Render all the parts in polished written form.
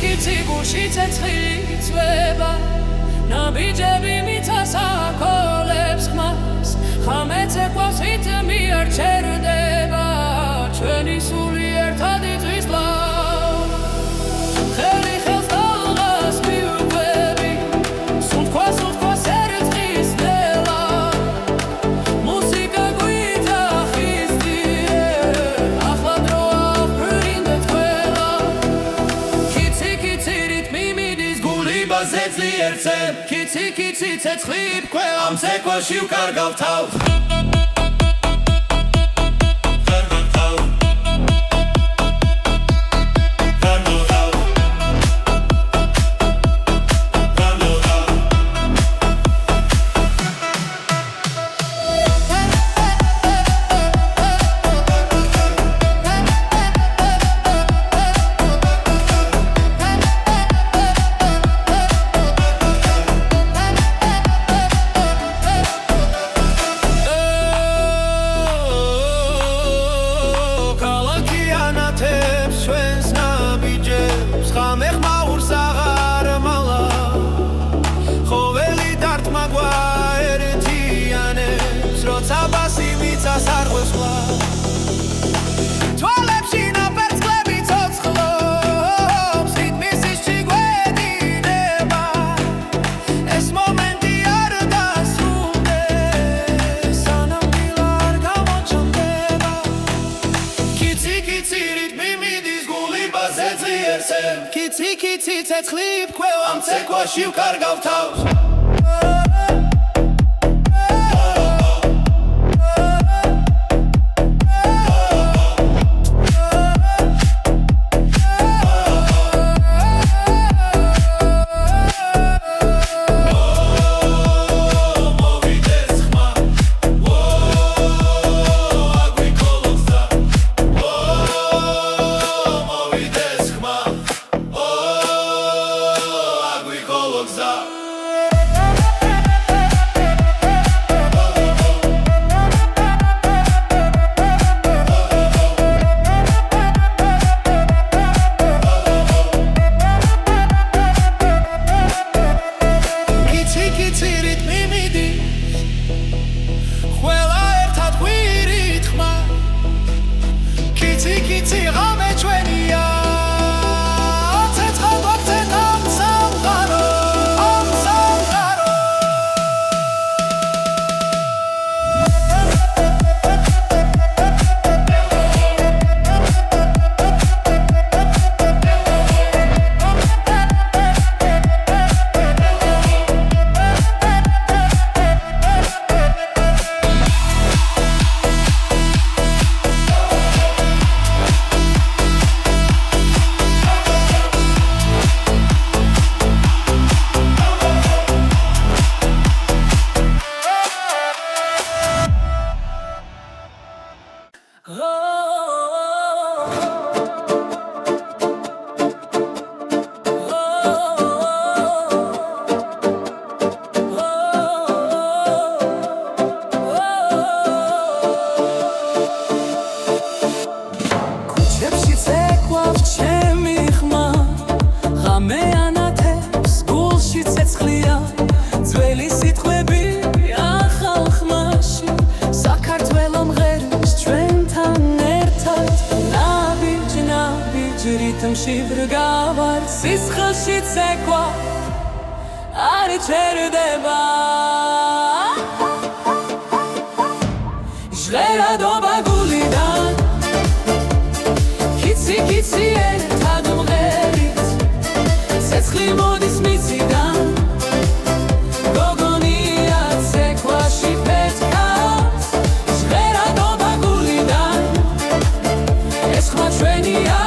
კიცი გუში ცეცხლი წვება ნაბიჯები მიწას აკოლებს ხმას ხამეცე ყვასით მიარჩერდება ჩვენი სული ერთად იწვის ლავ ხელი ხელს დალღას მიუყვები სუნთქვა ერწყის ნელა მუსიკა გვიძახისდიე ახლა დროა ვფრინდეთ ყველა კიცი რიტმი მიდის გული ბაზეძლი ერთზე კიცი ცეცხლი ყველა ამ ცეკვაში ვკარგავ თავს კიცი ცეცხლი ყველა ამ ცეკვაში ვკარგავ თავს რიტმში ვრგავარ სისხლში ცეკვა არ ჩერდება ჟღერადობა გულიდან კიცი ერთად მღერით ცეცხლი მოდის მიწიდან გოგონია ცეკვაში პეთქავს ჟღერადობა გულიდან ეს ხმა ჩვენია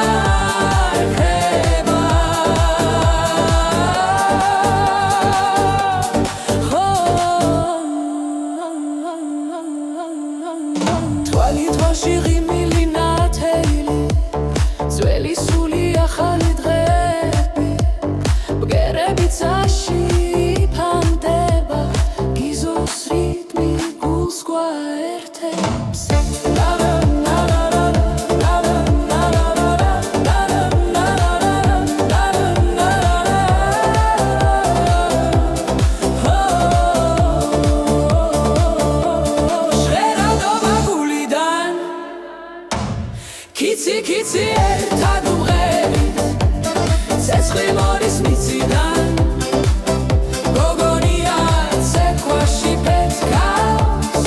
კიცი ერთად უმღერი ცეცხლი მოდის მიწიდან გოგონია ცეკვაში პეცქავს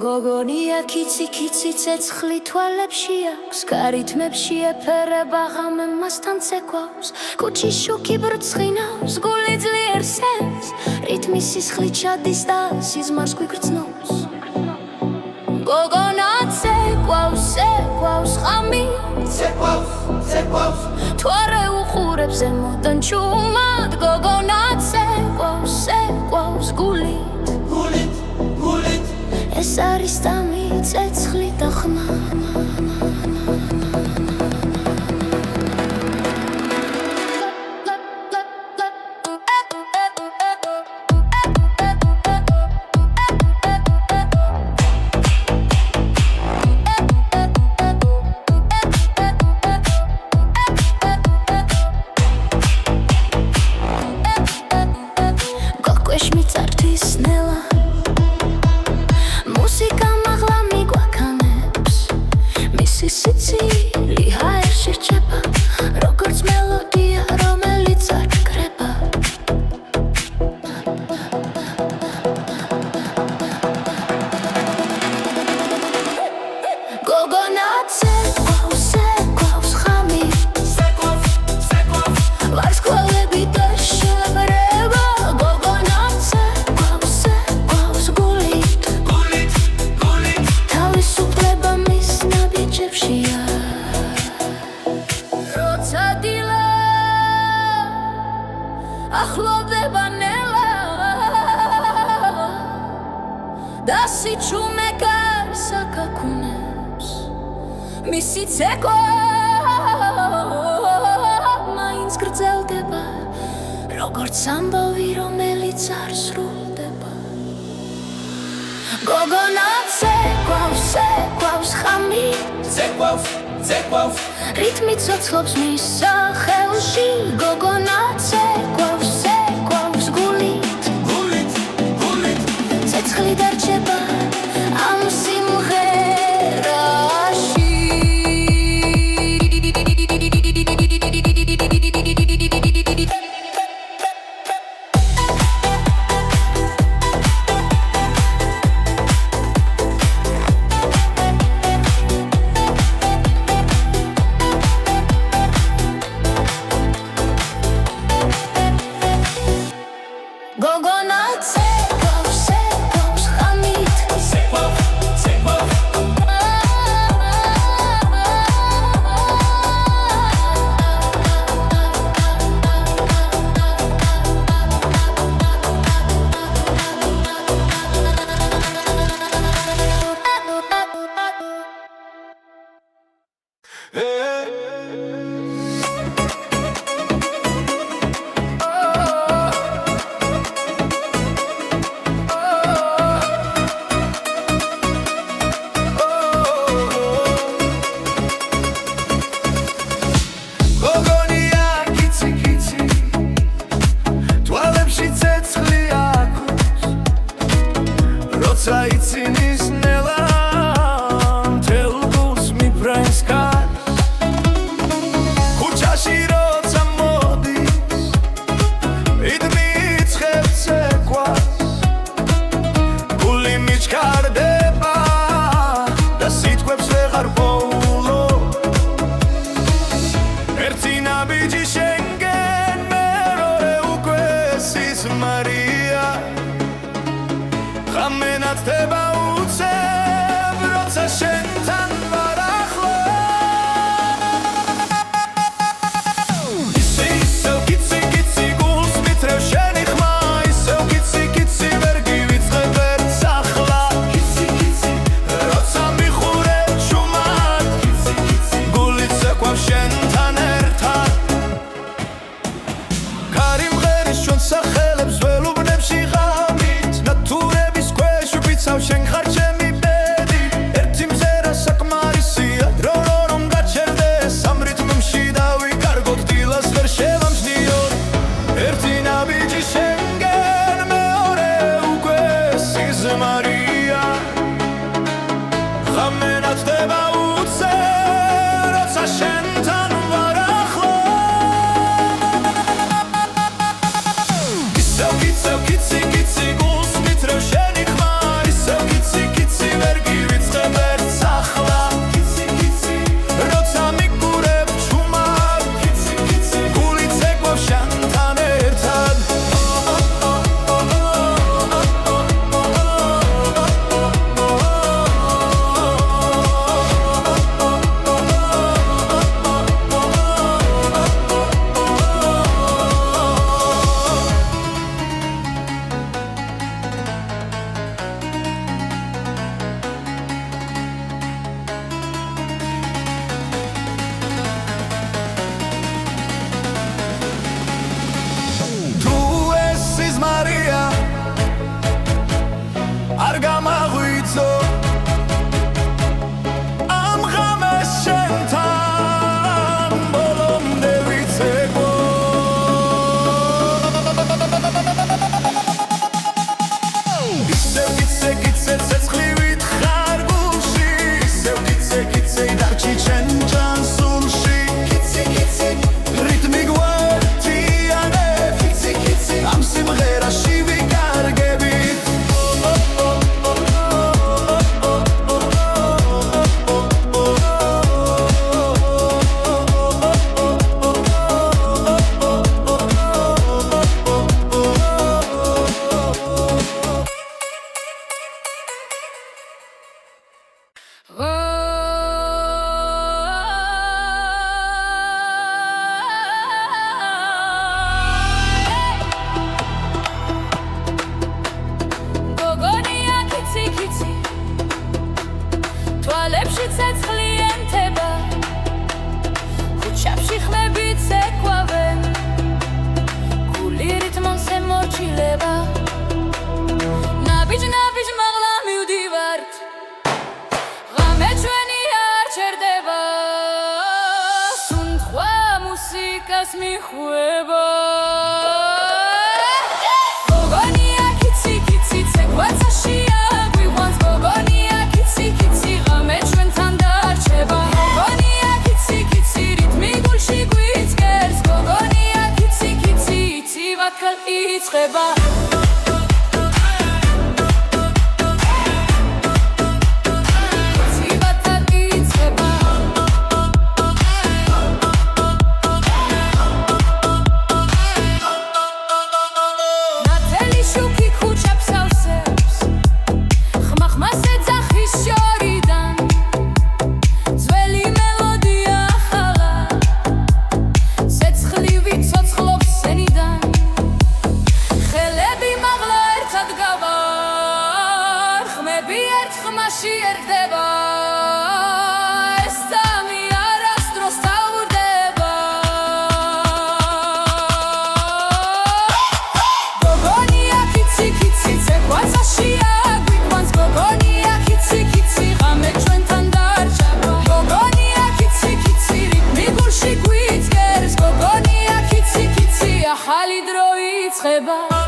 გოგონია კიცი კიცი ცეცხლი თვალებში აქვს გარითმებში ეფერება ღამე მასთან ცეკვავს კუჩის შუქი ბრწყინავს გული ძლიერ სენს რითმი სისხლი ჩადის და სიზმარს გვიგრძნობს გოგონა ცეკვავს ცეკვავს ღამი ცეკვავს თუ არ ეუხურებს ზემოდან ჩუმად გოგონა ცეკვავს ცეკვავს გულით ეს არის დამი ცეცხლი და ხმა გოკვეშ მიწართვის ნელა მუსიკა მაღლა მიგვაქანებს მისი სიცილი ჰაერში რჩება როგორც მელოდია რომელიც არ კრება გოგონა ცეკვავს ცეკვავს ღამი ვარსკვლავები და შებრება გოგონა ცეკვავს ცეკვავს გულით თავისუფლება მის ნაბიჯებშია როცა დილა ახლოვდება ნელა და სიჩუმე გარს აკაკუნებს მისი ცეკვა მაინც გრძელდება როგორც ამბავი რომელიც არ სრულდება გოგონა ცეკვავს ცეკვავს ღამი ცეკვავს რითმი ცოცხლობს მის სახელში გოგონა ცეკვავს ცეკვავს გულით ცეცხლი დარჩება ამ სიმღერაში გოგონა ცეკვავს ცეკვავს გოგონია კიცი კიცი თვალებში ცეცხლი აქვს როცა იცინის ნელა მთელ გულს მიფრენს კარს ქუჩაში როცა მოდის მიდმიცხებს ეკვას გული მიჩქარდება და სიტყვებს ვეღარ პოულობ ერთი ნაბიჯი შენგენ მეორე უკვე სიზმარია ღამე ნათდება უცებ როცა შენთან ვარ ახლო ისევ კიცი კიცი გულს მითრევ შენი ხმა ისევ კიცი კიცი ვერ გივიწყებ ვერც ახლა კიცი კიცი როცა მიხურებ ჩუმად კიცი კიცი გულიც ეკვავს შენთან ერთად კარი მღერის ჩვენ სახელებს ველუბნებში ღამით ნათურების ქვეშ ვფიცავ შენ ხარ ჩემი ბედი ერთი მზერა საკმარისია დრო რომ გაჩერდეს ამ რიტმში დავიკარგოთ დილას ვერ შევამჩნიოთ ერთი ნაბიჯი შენგენ მეორე უკვე სიზმარია ღამე ნათდება უცებ როცა შენთან ვარ ახლო ისევ კიცი კიცი გულს მითრევ შენი ხმა ისევ კიცი კიცი ვერ გივიწყებ ვერც ახლა კიცი კიცი როცა მიგურებ ჩუმად კიცი კიცი გულიც ეკვავს შენთან ერთად თუ ეს სიზმარია არ გამაღვიძო ამ ღამეს შენთან ბოლომდე ვიცეკვო ისევ კიცე ცეცხლი ვითხარ გულში ისევ კიცე დარჩი ჩემ ჯანსულში კიცი კიცი რიტმი გვერდიანებ კიცი კიცი ამ სიმღერაში ვიკარგებით გოგონია კიცი კიცი თვალებში ცეცხლი ენთება ქუჩებში ხმებით ეკვავენ გული რიტმონს ემორჩილება ნაბიჯ მაღლა მივდივართ ღამე ჩვენი არ ჩერდება სუნთქვა მუსიკას მიხვება გოგონია კიცი კიცი ცეკვაცაშია გვიყვანს გოგონია კიცი კიცი ღამე ჩვენთან დარჩება გოგონია კიცი კიცი რიტმი გულში გვიწყერს გოგონია კიცი კიცი იცივად იწყება იცივად იწყება ირიცხება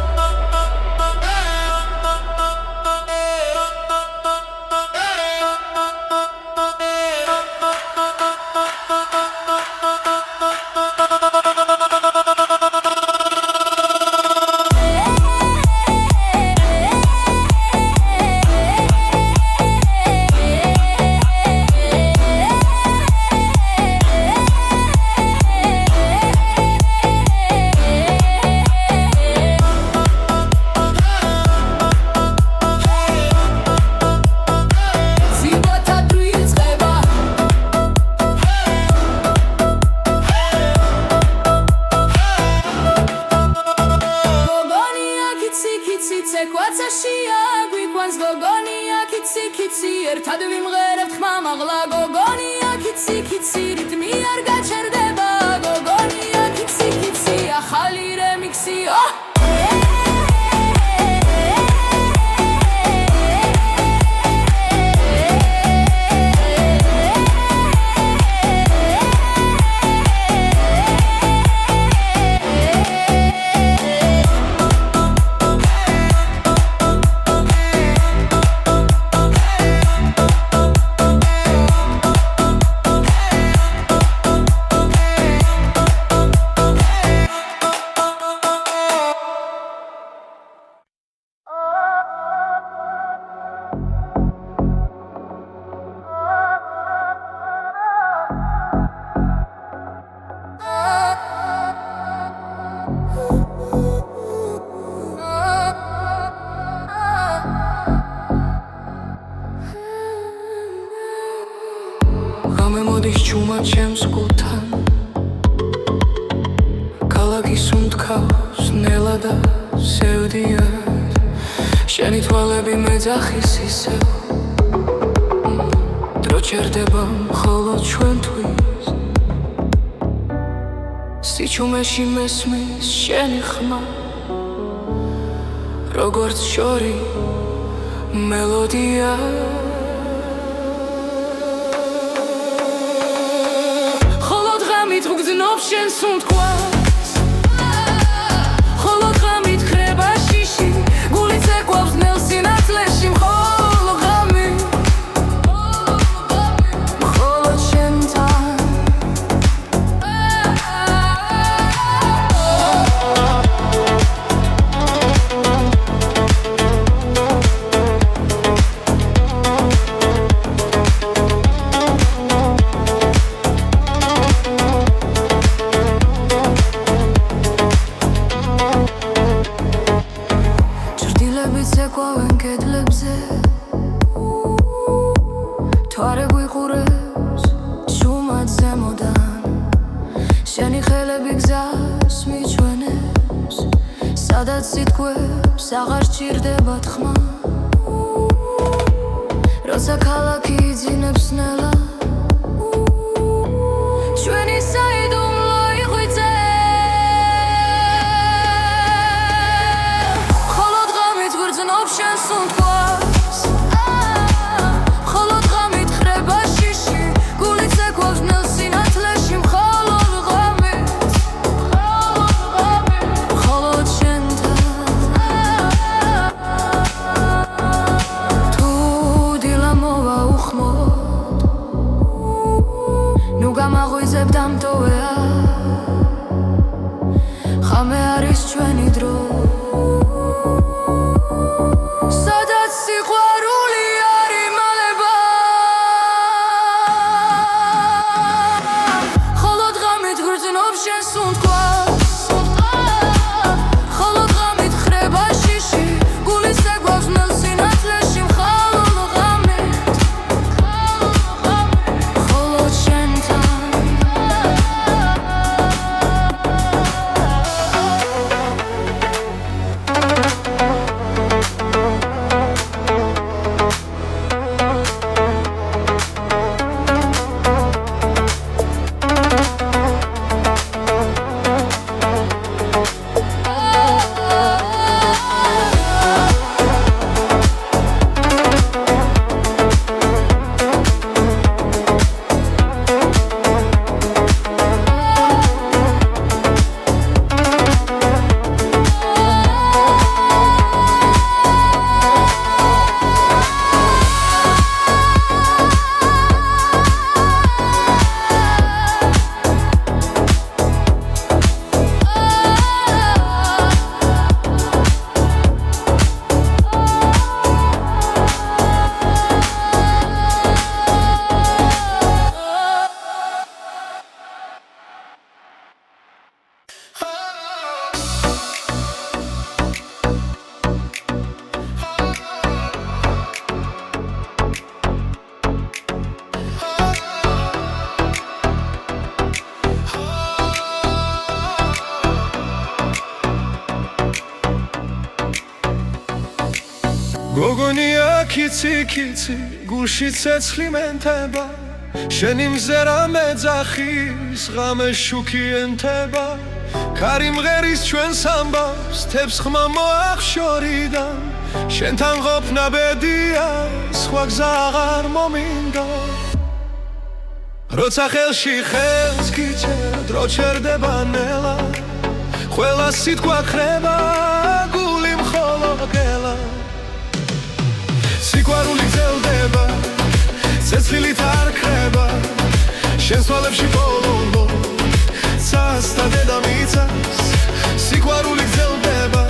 ცეკვაცაშია გვიყვანს გოგონია კიცი კიცი ერთად ვიმღერებთ ხმამაღლა გოგონია კიცი კიცი რიტმი არ გაჩერდება გოგონია კიცი კიცი ახალი რემიქსი გამოდის ჩუმა ჩემს გულთან ქალაქის უმტკავს ნელა და სევდიან შენი თვალები მეძახის ისევ დრო ჩერდება მხოლოდ ჩვენთვის სიჩუმეში მესმის შენი ხმა როგორც შორი მელოდია გძნობს შენს უთქვას ხოლო ღამით ხრება შიში გული ცეკვავს ნელ სინათლეში მხოლოდ ღამით მხოლოდ შენთან ცეკვავენ კედლებზე თვარე გვიყურებს ჩუმად ზემოდან შენი ხელები გზას მიჩვენებს სადაც სიტყვებს აღარ სჭირდება თქმა როცა ქალაქი იძინებს ნელა ჩვენი საიდუმლო იღვიძე შენს უთქვას მხოლოდ ღამით ხრება შიში გული ცეკვავს ნელ სინათლეში მხოლოდ ღამით მხოლოდ შენთან თუ დილა მოვა უხმოდ ნუ გამაღვიძებ დამტოვეა ხამე არის ჩვენი დრო სადაც სიყვარული არ იმალება ხოლოდ ღამით გრძნობს შენს უთქვას ხოლოდ ღამით ხრება შიში გული ცეკვავს ნელ სინათლეში მხოლოდ ღამით მხოლოდ შენთან კიცი გულში ცეცხლი მენთება შენი მზერა მეძახის ღამე შუქი ენთება ქარი მღერის ჩვენს ამბავს თებს ხმა მოახშორიდან შენთან ყოფნა ბედია სხვა გზა აღარ მომინდა როცა ხელში ხელს გიჩერ დრო ჩერდება ნელა ყველა სიტყვა ხრება გული მხოლოდ გელა სიყვარული გრძელდება ცეცხლით არ ქრება შენს თვალებში ბოლო ცას და დედამიწას სიყვარული გრძელდება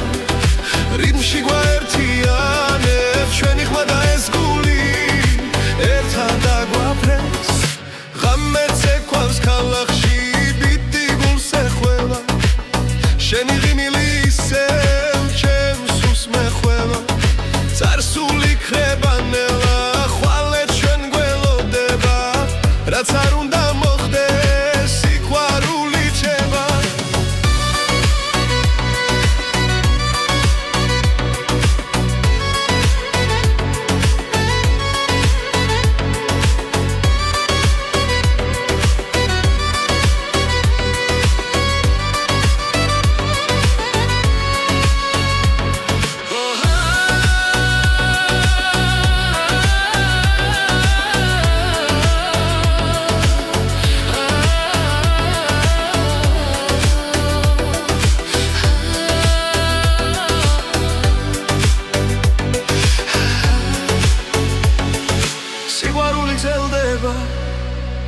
რიტმში გვაერთიანებს ჩვენი ხმა და ეს გული ერთად დაგვაფრენს ღამე ცეკვავს ქალაქში ბიტი გულს ეხველა შენი ღიმილი ისევ ჩემს სულს მეხველა წარსული ქრება ნელა ხვალე ჩვენ გველოდება რაც არ უნდა მოხდეს სიყვარული ჩება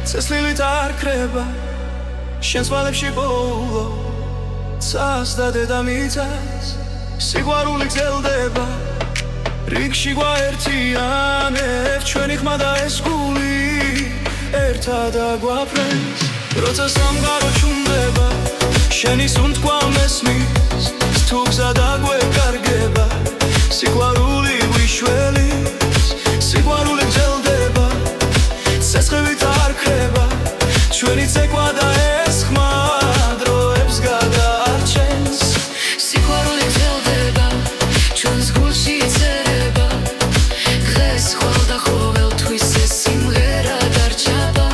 ცეცხლით არ ქრება შენს თვალებში ბოლო ცას და დედამიწას სიყვარული გრძელდება რიგში გვაერთიანებს ჩვენი ხმა და ეს გული ერთად დაგვაფრენს როცა სამყარო ჩუმდება შენი სუნთქვა მესმის თუ გზა დაგვეკარგება სიყვარული გვიშველის სიყვარული გრძელდება ცეცხლით არ ქრება ჩვენი ცეკვა და ეს ხმა დროებს გადაარჩენს სიყვარული გრძელდება ჩვენს გულში წერება დღეს ხვალ და ყოველთვის ეს სიმღერა დარჩება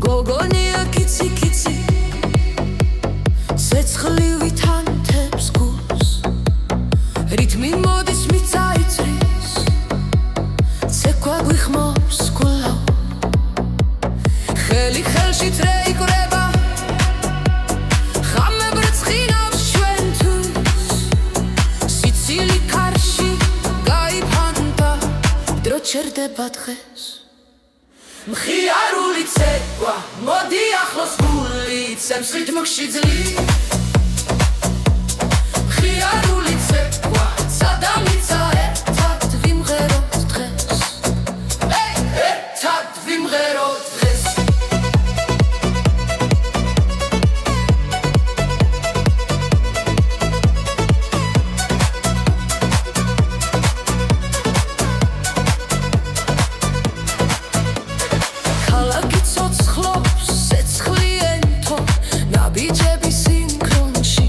გოგონია კიცი ცეცხლივით ანთებს გულს რითმი მოდის მიწაიწრის ცეკვა გვიხმობს გულავ ხელი ხელში წრეიკრება ხამე ბრწყინავს ჩვენთვის სიცილი კარში გაიფანტა დრო ჩერდება დღეს მხიარული ცეკვა მოდი ახლოს გული ცემს რიტმში ძლივ მხიარული ცეკვა სადამიცა ერთად ვიმღეროთ დღეს ერთად ვიმღეროთ დღეს ქალაქი ცოცხლობს ცეცხლი ენთო ნაბიჯები სინქრონში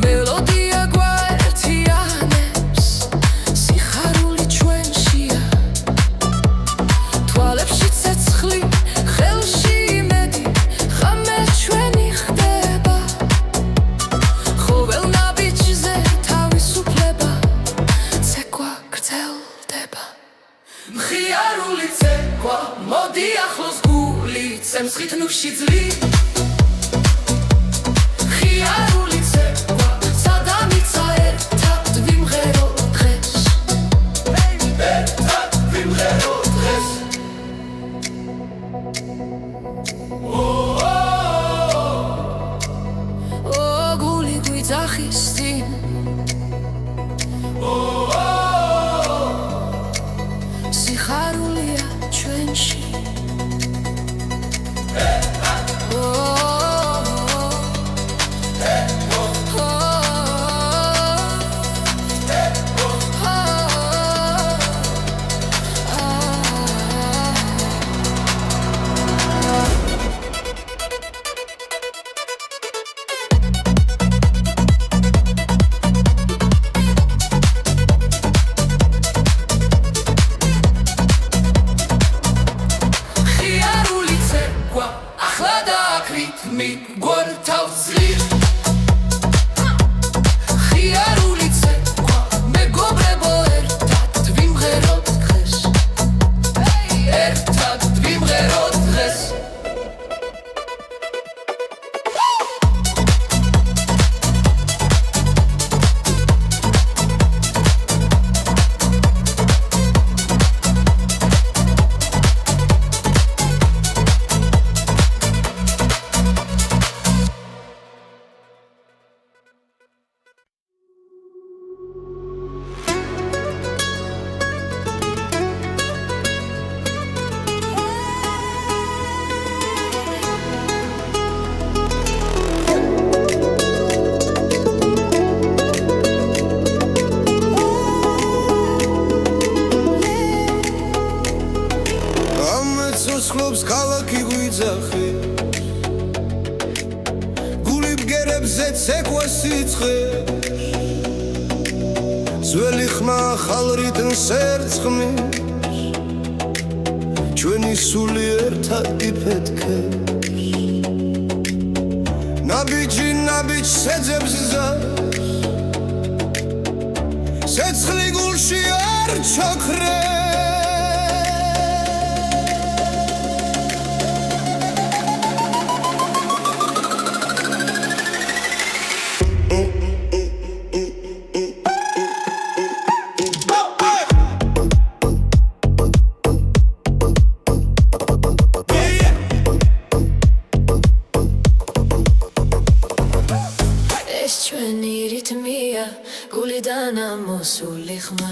მელოდია გვაერთიანებს სიხარული ჩვენშია თვალებში ცეცხლი ხელში იმედი ღამე ჩვენი ხდება ყოველ ნაბიჯზე თავისუფლება ცეკვა გრძელდება მხიარული ცეკვა მოდი ახლოს გული ცემს რიტმში ძლივ მხიარული ცეკვა სადამიცა ერთად რითმი გვართავს ძლიერს ხიარული ცეკვა მეგობრებო ერთად ვიმღეროთ დღეს ერთად ვიმღეროთ დღეს ცოცხლობს ქალაქი გვიძახი გული ბგერებზე ცეკვა სიცხე ძველი ხმა ახალ რიტმს ერწყმის ჩვენი სული ერთად იფეთქებს ნაბიჯი ნაბიჯს ეძებს ზავს ცეცხლი გულში არ ჩაქრებს ჩვენი რითმია გულიდან ამოსული ხმა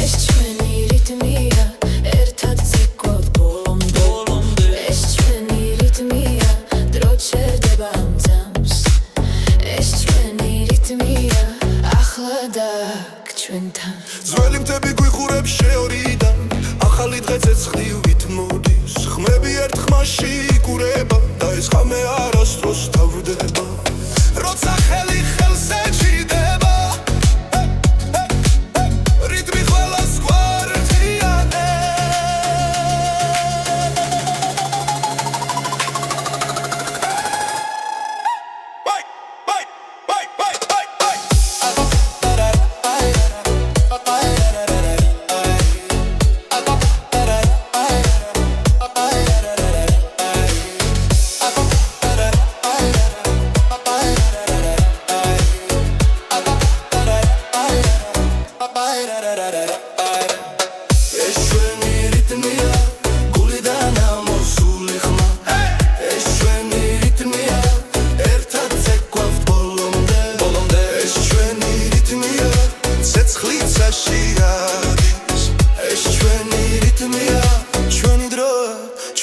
ეს ჩვენი რითმია ერთად ცეკვავთ ბოლომდე ეს ჩვენი რითმია დრო ჩერდება ამ ძამს ეს ჩვენი რითმია ახლა დაგ ჩვენთან ძველი მთები გვიხურებს შეორიდან ახალი დღე ცეცხლივით მოდის ხმები ერთ ხმაში იკურება და ეს ხამე არასდროს თავდება როცა ხელი ხელს ეჭიდება რიტმი ყველას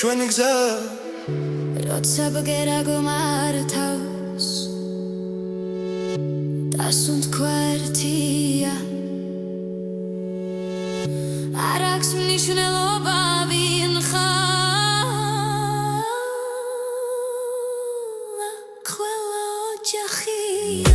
ჩვენი გზა როცა ბგერა გმართავს დასუნთქვა ერთია არ აქვს მნიშვნელობა ვინ ხარ ყველა ოჯახია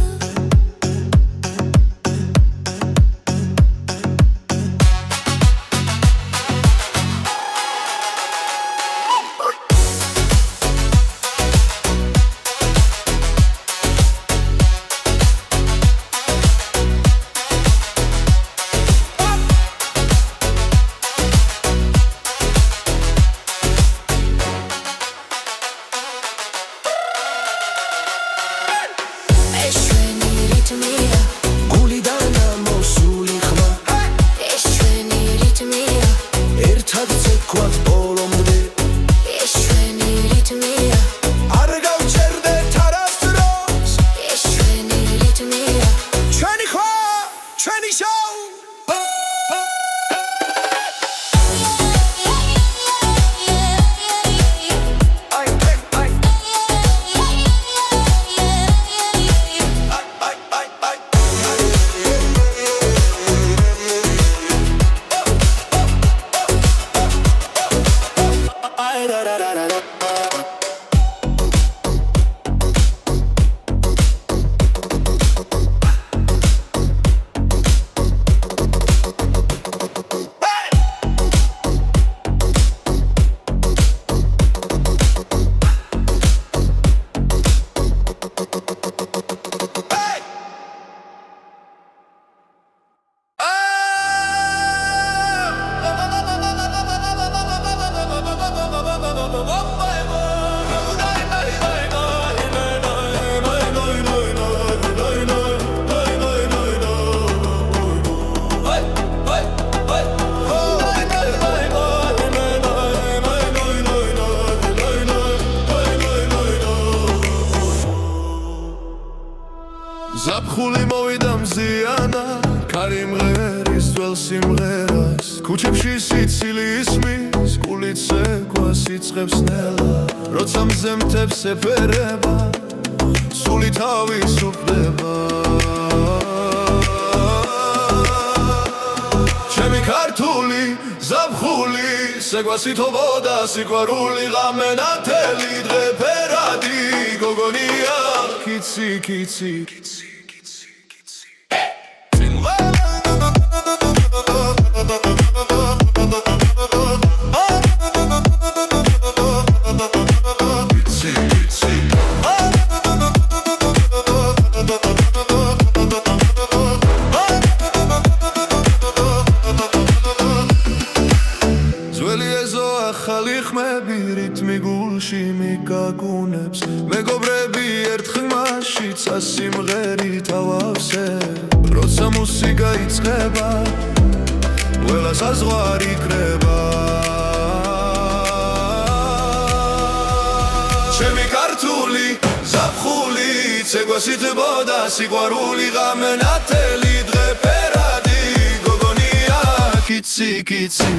მოვიდა მზიანა ქარი მღერის ძველ სიმღერას ქუჩებში სიცილი ისმის გულით ცეკვას იწყებს ნელა როცა მზემთებს ეფერება სული თავისუფლდება ჩემი ქართული ზაფხული სეკვასითობოდა სიყვარული ღამე ნათელი დღე ფერადი გოგონია კიცი კიცი ახალი ხმები რითმი გულში მიგაგუნებს მეგობრები ერთ ხმაშიც ასიმღერით ავავსებ როცა მუსიკა იწყება ყველა საზღვარი კრება ჩემი ქართული ზაფხული ცეკვასითბოდა სიყვარული ღამე ნათელი დღე ფერადი გოგონია კიცი კიცი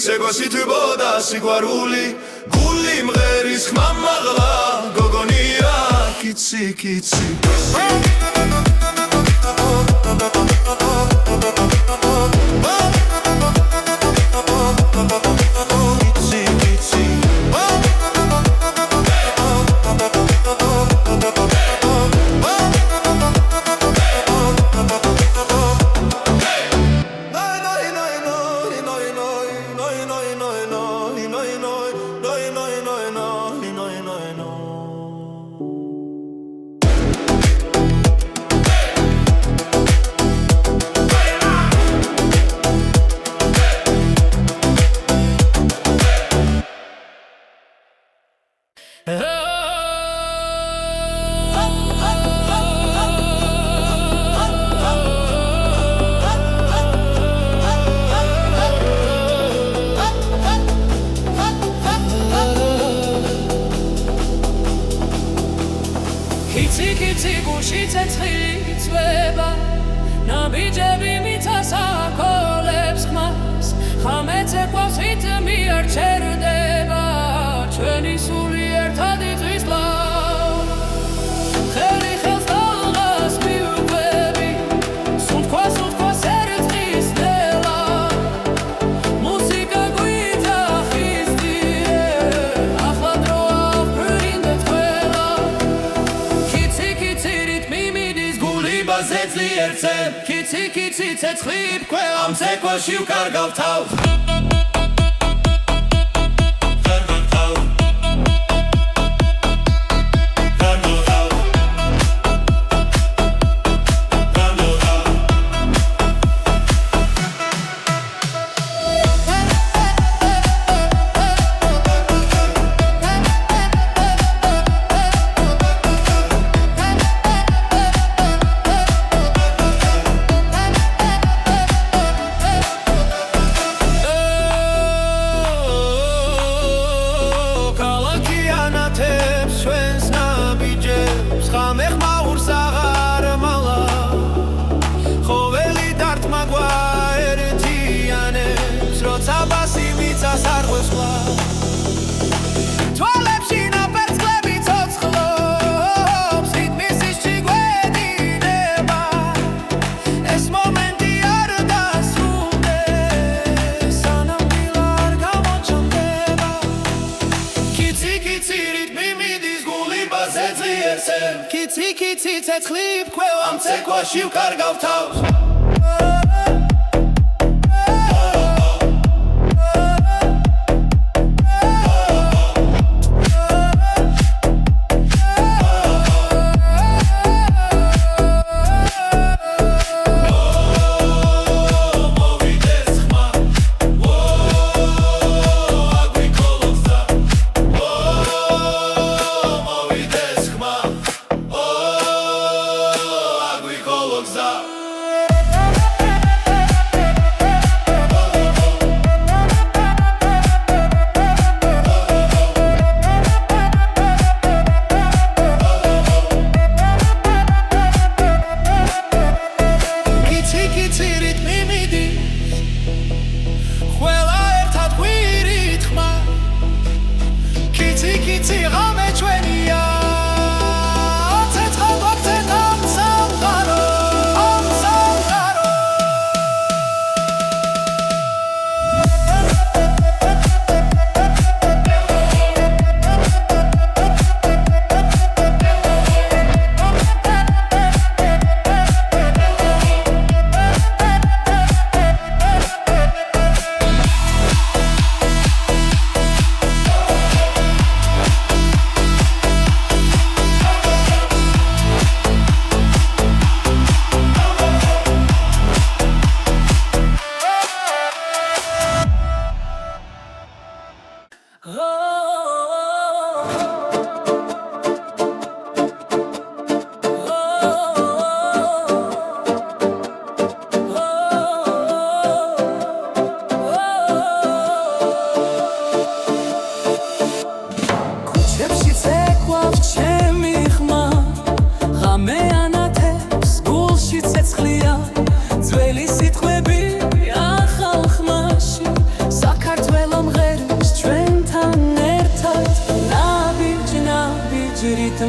ცეკვასითბოდა სიყვარული გული მღერის ხმა მაღლა გოგონია კიცი კიცი კიცი გულში ცეცხლი წვება ნაბიჯები მიწას აკოლებს ხმას ხამე ცეკვავს რითმი არ ჩერდება ჩვენი სული ერთად იწვის ბლავ ხელი ხელს დაღას მიუყვები სუნთქვას ერწყის ნელა მუსიკა გვიდა ხისტიე ახლა დროა ვფრინდეთ ყველა კიცი კიცი ცეცხლი ბქვა ამ ცეკვაში ვკარგავ თავს კიცი ცეცხლი ბქვა ამ ცეკვაში ვკარგავ თავს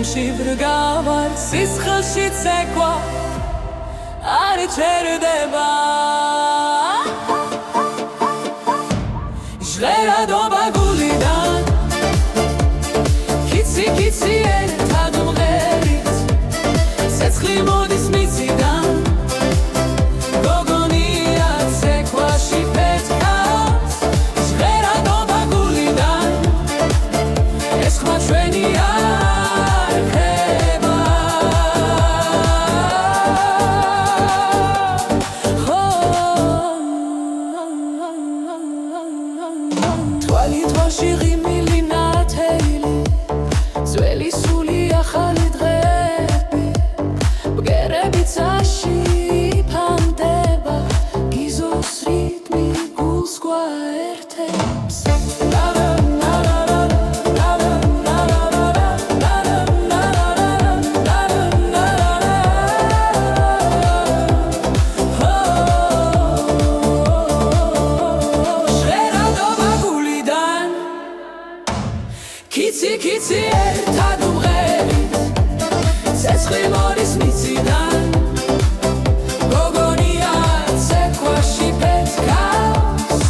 გემში ვრგავარ სისხლში ცეკვა არ ჩერდება ჟღერადობა გულიდან კიცი კიცი ერთად მღერით ცეცხლი მოდის მიწიდან გოგონია ცეკვაში პეთქავს ჟღერადობა გულიდან ეს ხმა ჩვენი არ ხება თვალი თვალში ღიმილი ნათელი ძველი სული ახალი დღეები ბგერები წაში ფანდება გიზოს რიტმი გულს გვაერთებს კიცი კიცი ერთად მღერით ცეცხლი მოდის მიწიდან გოგონია ცეკვაში პეთქავს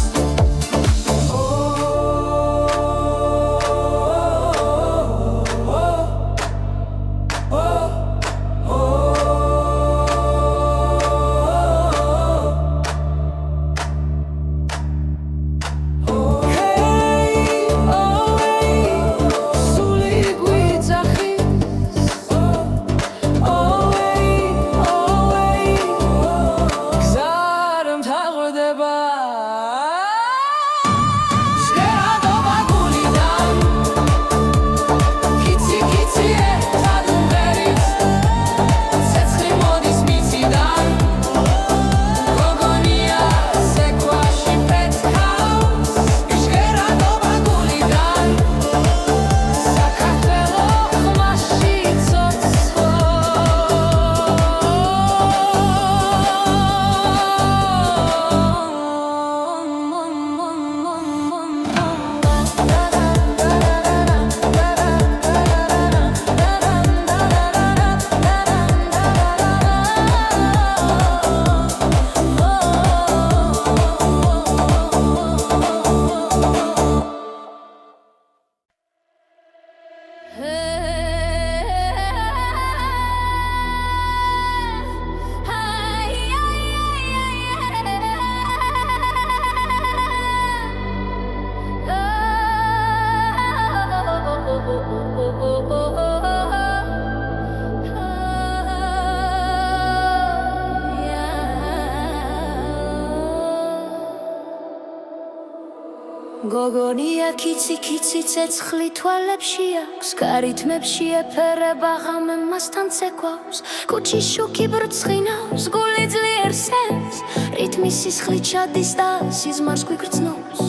გოგონია კიცი კიცი ცეცხლი თვალებში აქვს გარითმებში ეფერება ღამე მასთან ცეკვავს კუჩის შუქი ბრწყინავს გული ძლიერ სენს რიტმი სისხლი ჩადის და სიზმარს გვიგრძნობს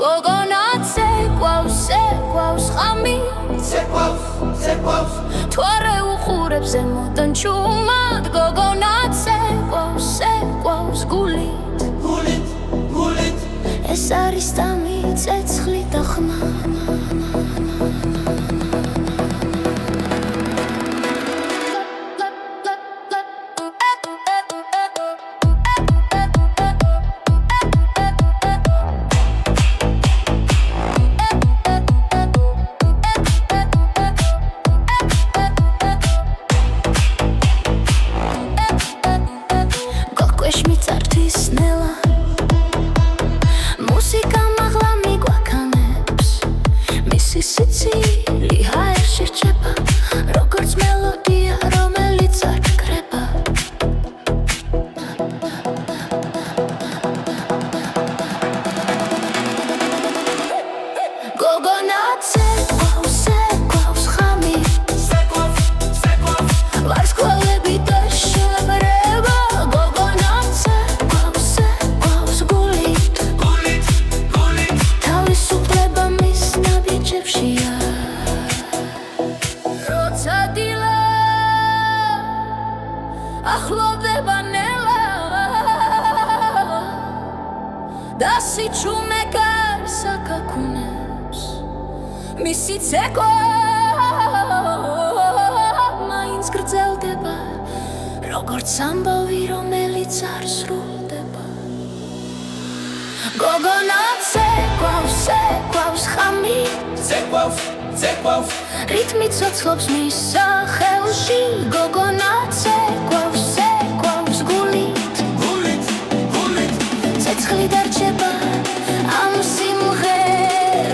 გოგონა ცეკვავს ცეკვავს ღამი ცეკვავს თუ არ ეუხურებს ზემოდან ჩუმად გოგონა ცეკვავს ცეკვავს გულით ეს არის დამი ცეცხლი და ხმა გოკვეშ მიწართვის ნელა მუსიკა მაღლა მიგვაქანებს მისი სიცილი ჰაერში რჩება როგორც მელოდია რომელიც არ ჩქრება გოგონა ცეკვავს ცეკვავს ღამი ვარსკვლავები და შემრება გოგონა ცეკვავს ცეკვავს გულით თავისუფლება მის ნაბიჯებშია როცა დილა ახლოვდება ნელა და სიჩუმე გარს აკაკუნებს მისი ცეკვა როგორც ამბავი რომელიც არ სრულდება გოგონა ცეკვავს ხამი ცეკვავს რითმი ცოცხლობს მის სახელში გოგონა ცეკვავს გულით ცეცხლი დარჩება ამ სიმღერაში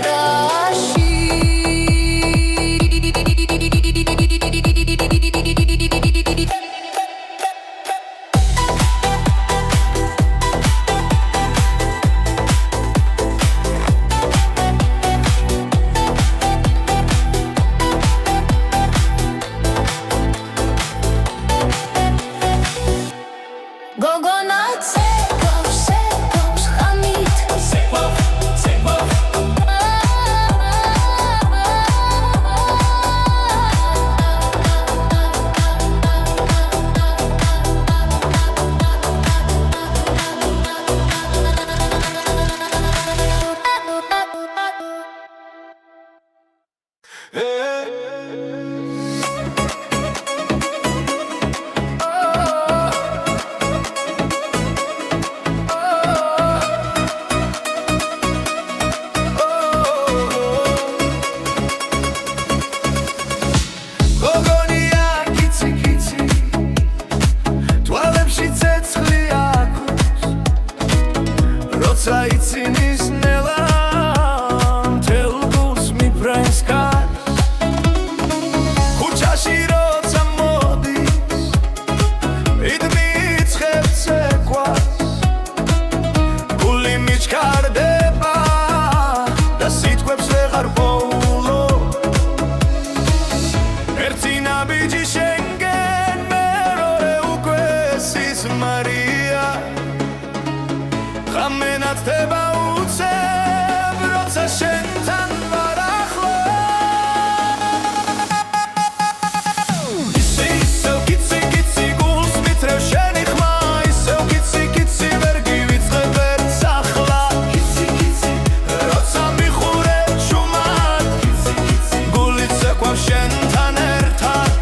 გოგონა ცეკვავს ხამით გოგონია კიცი თვალებში ცეცხლი აქვს როცა იცინის ნელა მთელ გულს მიფრენს კარს ქუჩაში როცა მოდის მიდმიცხებს ცეკვას გული მიჩქარდება და სიტყვებს ვეღარ პოულობ ერთი ნაბიჯი შენგენ მეორე უკვე სიზმარია ხამენათდება უცებ როცა შენთან ვარ ახლო ისევ კიცი გულს მითრევ შენი ხმა ისევ კიცი ვერ გივიწყებ ვერც ახლა როცა მიხურებ შუმად გული ცეკვავს შენთან ერთად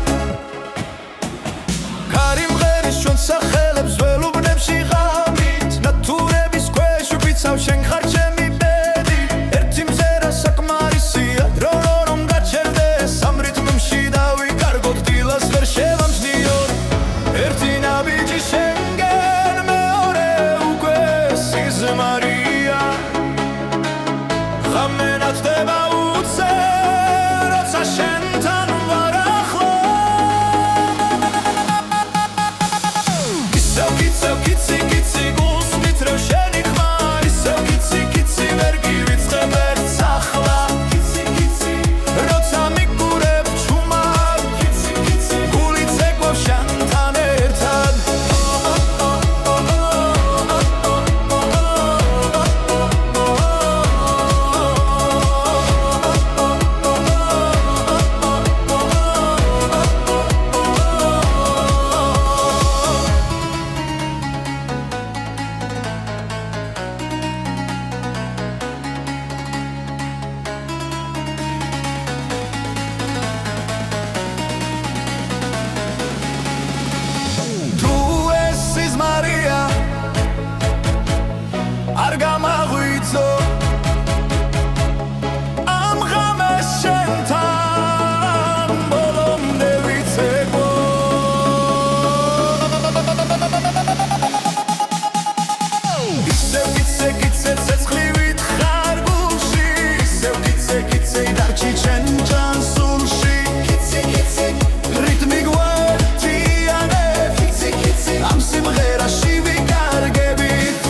ქარი მღერის ჩვენ სახელებს ველუბნებში ღამით ნათურების ქვეშ ვფიცავ შენ ხარ ჩემი ბედი ერთი მზერა საკმარისია დრო რომ გაჩერდეს ამ რიტმში დავიკარგოთ დილას ვერ შევამჩნიოთ ერთი ნაბიჯი შენგენ მეორე უკვე სიზმარია ხამენათდება უცებ როცა შენთან ვარ ახლო ისევ კიცი გულს მითრევ შენი ხმა ისევ კიცი ვერ გივიწყებ ვერც ახლა როცა მიგურებ ჩუმად გული ცეკვავს შენთან ერთად თუ ეს სიზმარია არ გამაღვიძო ამ ღამეს შენთან ბოლომდე ვიცეკვო ისევ კიცე ცეცხლივით ხარ გულში ისევ კიცე დარჩი ჩემ ჯანსულში რიტმი გვერდიანებ ამ სიმღერაში ვიკარგებით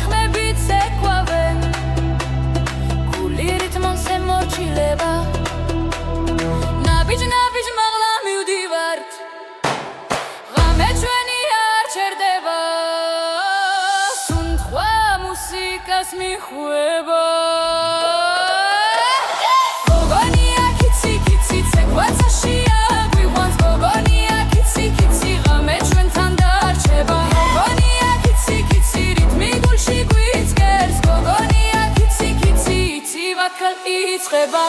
ხმები ცეკვავენ გული მიხვება გოგონია კიცი კიცი ცეკვაცაშია გვიყვანს გოგონია კიცი კიცი ღამე ჩვენთან დარჩება გოგონია კიცი კიცი რიტმი გულში გვიწყერს გოგონია კიცი კიცი იცი ვაკალ იწყება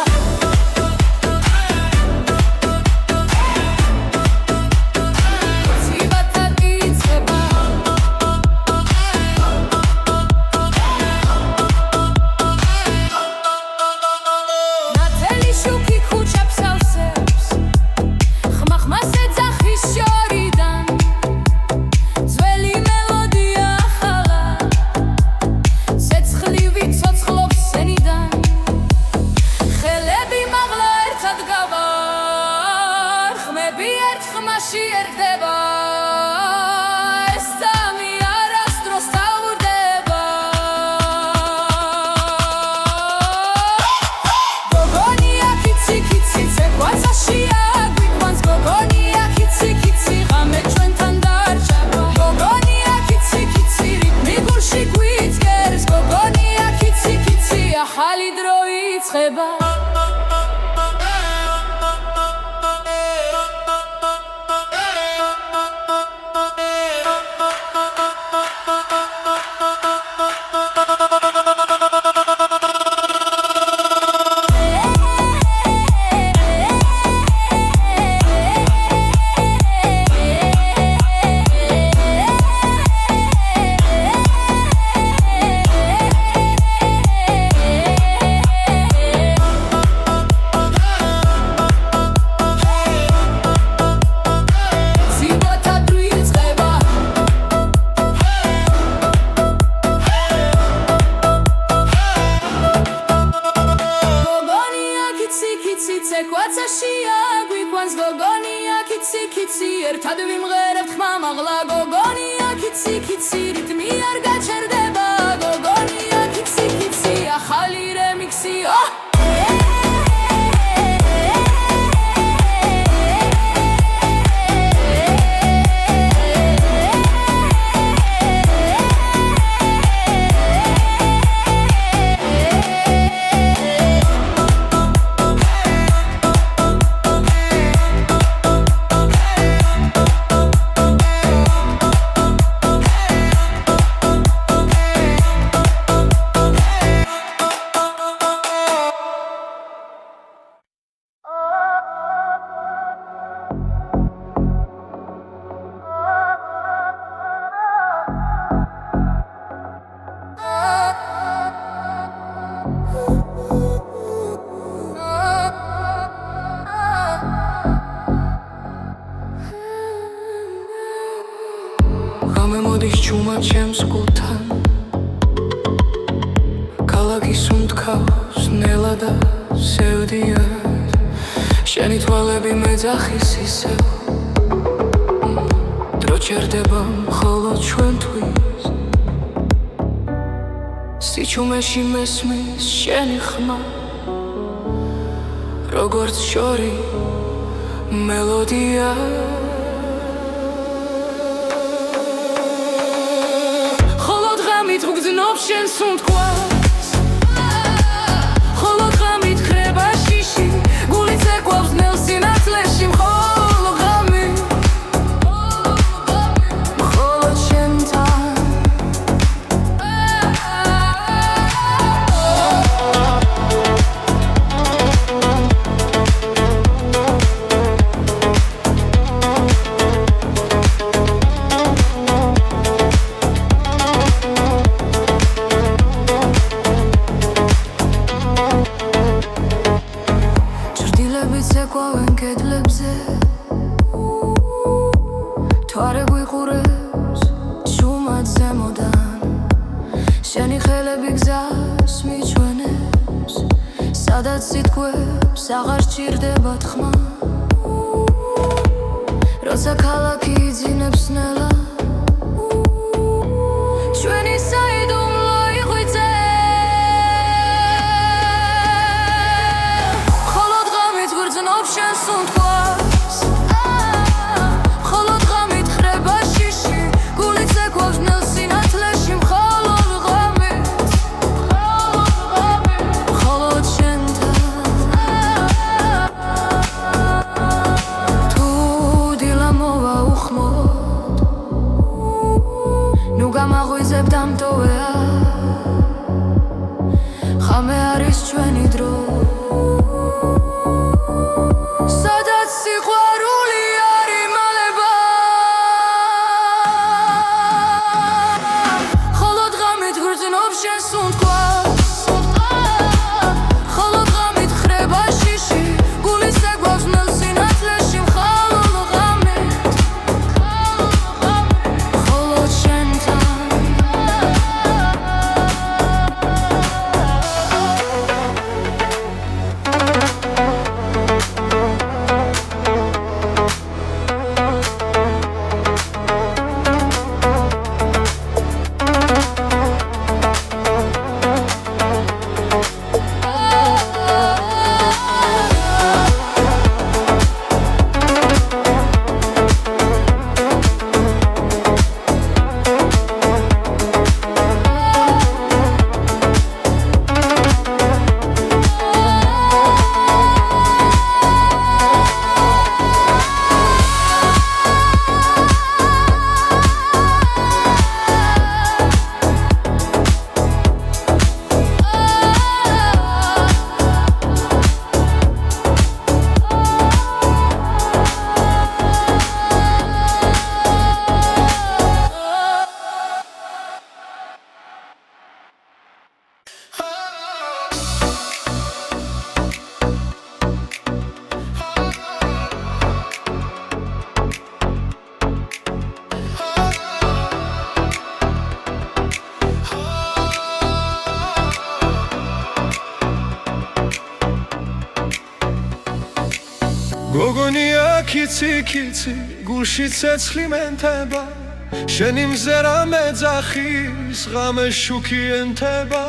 ახალი დრო იწყება ცეკვაცაშია გვიყვანს გოგონია კიცი კიცი ერთად ვიმღერებთ ხმამაღლა გოგონია კიცი კიცი რიტმი არ გაჩერდება გოგონია კიცი კიცი ახალი რემიქსი გამოდის ჩუმად ჩემს გულთან ქალაქის უნდქავს ნელა და სევდიან შენი თვალები მეძახის ისევ დრო ჩერდება მხოლოდ ჩვენთვის სიჩუმეში მესმის შენი ხმა როგორც შორი მელოდია გგზნობს შენ სუნთქვას ხოლო ღამით ხრება შიში გული ცეკვავს ნელ სინათლეში მხოლო ღამით მხოლოდ შენთან ცეკვავენ კედლებზე თვარე გვიყურებს ჩუმად ზემოდან შენი ხელები გზას მიჩვენებს სადაც სიტყვებს აღარ სჭირდება თქმა როცა ქალაქი იძინებს ნელა ჩვენი საიდუმლო იღვიძე შენ სუნთქვას მხოლოდ ღამით ხრება შიში გული ცეკვავს ნელ სინათლეში მხოლოდ ღამით ვამბობ დამტოვეა ხამე არის ჩვენი დრო სადაც სიყვარული არ იმალება ხოლო დღამით გრძნობ შენ სუნთქვას ხოლო დღამით ხრება შიში გულის ეგვავს ნელ სინათლეში მხოლოდ ღამით ხოლო შენთან გოგონია კიცი გულში ცეცხლი მენთება შენი მზერა მეძახის ღამე შუქი ენთება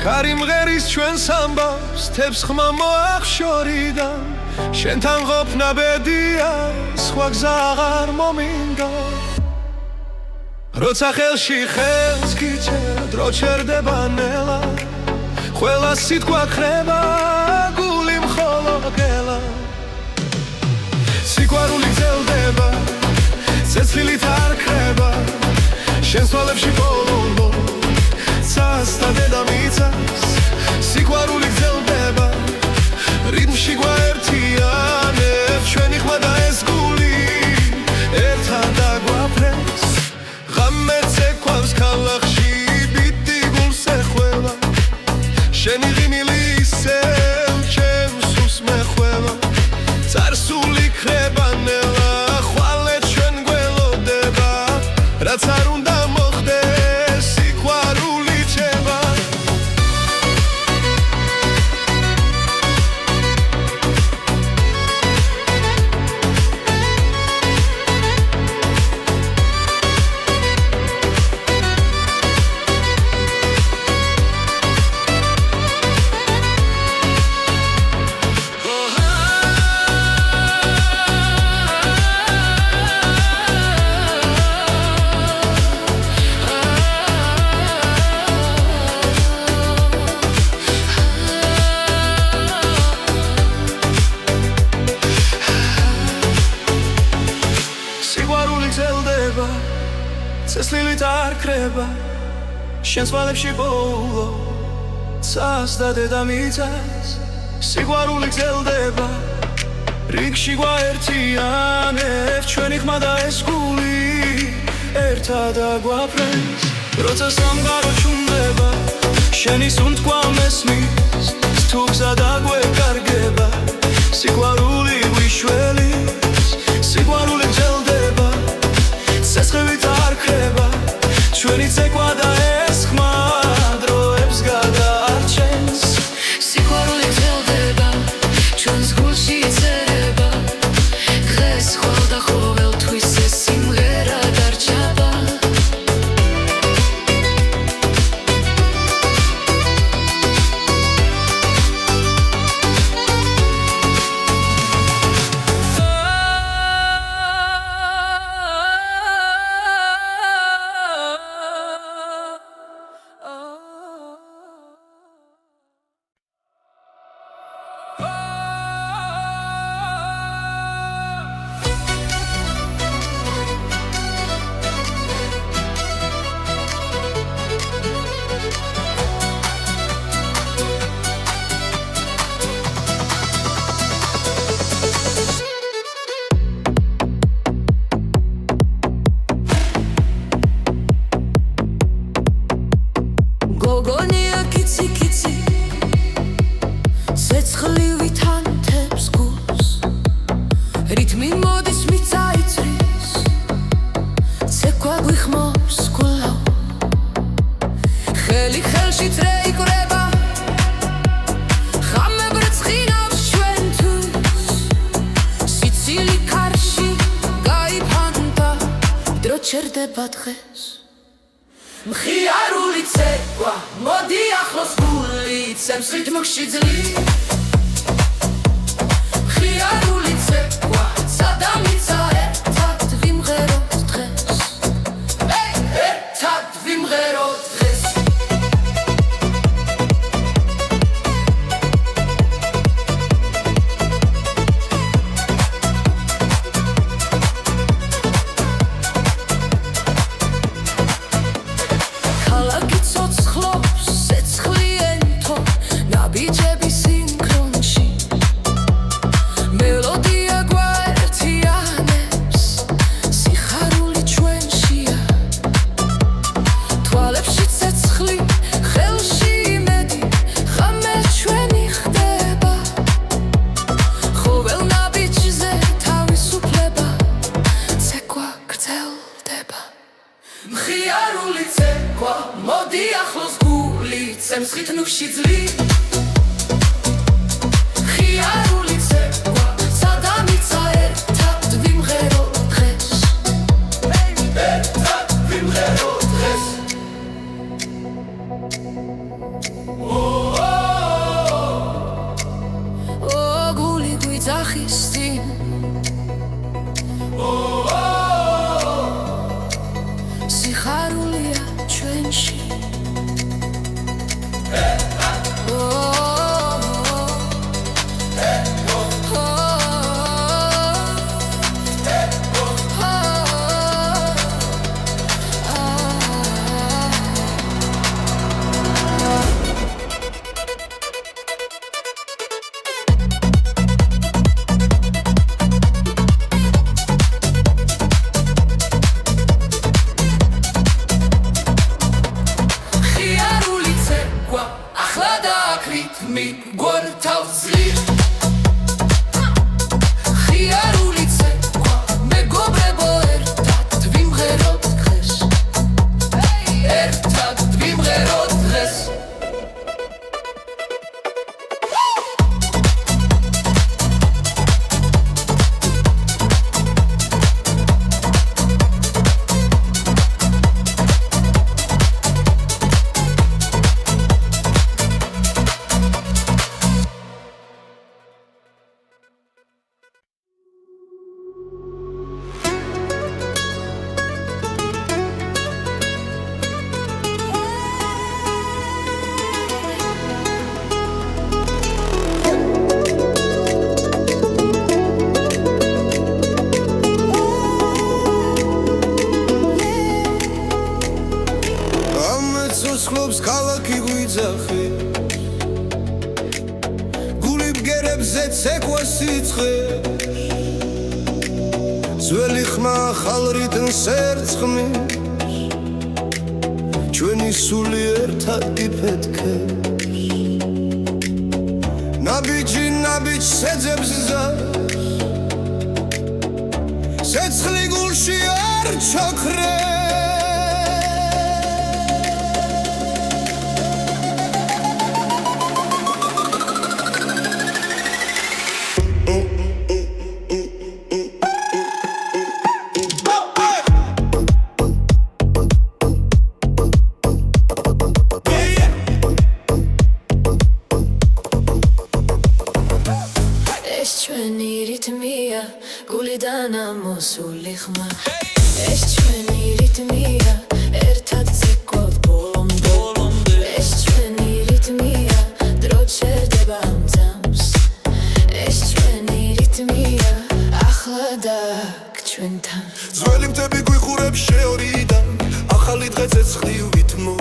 ქარი მღერის ჩვენს ამბავს თებს ხმა მოახშორიდან შენთან ყოფნა ბედია სხვა გზა აღარ მომინდა როცა ხელში ხელს გიჩერდა დრო ჩერდება ნელა ყველა სიტყვა ხრება გული მხოლოდ გელა სიყვარული გრძელდება ცეცხლით არ ქრება შენს თვალებში ბოლო ცას და დედამიწას სიყვარული გრძელდება რიტმში გვაერთიანებს ჩვენი ხმა და ეს გული ერთად აგვაფრენს ღამეც ეკვავს ქალაქში ბიტი გულს ეხველა შენი ღიმილი ისევ ჩემს უსს მეხველა წარსული ქრება ნელა ხვალე ჩვენ გველოდება რაც არ უნდა მოხდეს სიყვარული ჩება ცეცხლით არ ქრება შენს თვალებში ბოლო ცას და დედამიწას სიყვარული გრძელდება რიგში გვაერთიანებს ჩვენი ხმა და ეს გული ერთად აგვაფრენს როცა სამყარო ჩუმდება შენი სუნთქვა მესმის თუ გზა დაგვეკარგება სიყვარული გვიშველის სიყვარული გრძელდება ცეცხლით არ ქრება ჩვენი ცეკვა და ეს ხმა დროებს გადაარჩენს სიყვარული გრძელდება ჩვენს გულში წერება დღეს ხვალ და ყოველთვის ეს სიმღერა დარჩება ჩერდება დღეს მხიარული ცეკვა მოდი ახლოს გული ცემს რითმში ძლივ მხიარული ცეკვა სადამიცა ერთად ვიმღეროთ დღეს ერთად ვიმღეროთ დღეს ქალაქი ცოცხლობს სეცხლიენთო ნაბიჯები სინქრონში მელოდია გვაერთიანებს სიხარული ჩვენშია თვალებში ცეცხლი ხელში იმედი ხამე ჩვენი ხდება ყოველ ნაბიჯზე თავისუფლება ცეკვა გრძელდება მხიარული ცეკვა მოდი ახლოს გული ცემს რითმში ძლივ მხიარული ცეკვა სადამიცა ერთად ვიმღეროთ დღეს ერთად ვიმღეროთ დღეს ო გული გვიძახის წინ სიხარულია ჩვენში მხიარული ცეკვა ახლა დააქრით მიგვართავ ძლივ მხიარული ცეკვა მეგობრებო ერთად ვიმღეროთ დღეს ერთად ვიმღეროთ დღეს ცოცხლობს ქალაქი გვიძახი გული ბგერებზე ცეკვა სიცხე ძველი ხმა ახალ რიტმს ერწყმის ჩვენი სული ერთად იფეთქებს ნაბიჯი ნაბიჯს ეძებს გზას ცეცხლი გულში არ ჩაქრეს ეს ჩვენი რითმია გულიდან ამოსული ხმა ეს ჩვენი რითმია ერთად ცეკვავთ ბოლომდე ეს ჩვენი რითმია დრო ჩერდება ამ ძამს ეს ჩვენი რითმია ახლა დაგ ჩვენთან ძველი მთები გვიხურებს შეორიდან ახალი დღე ცეცხლი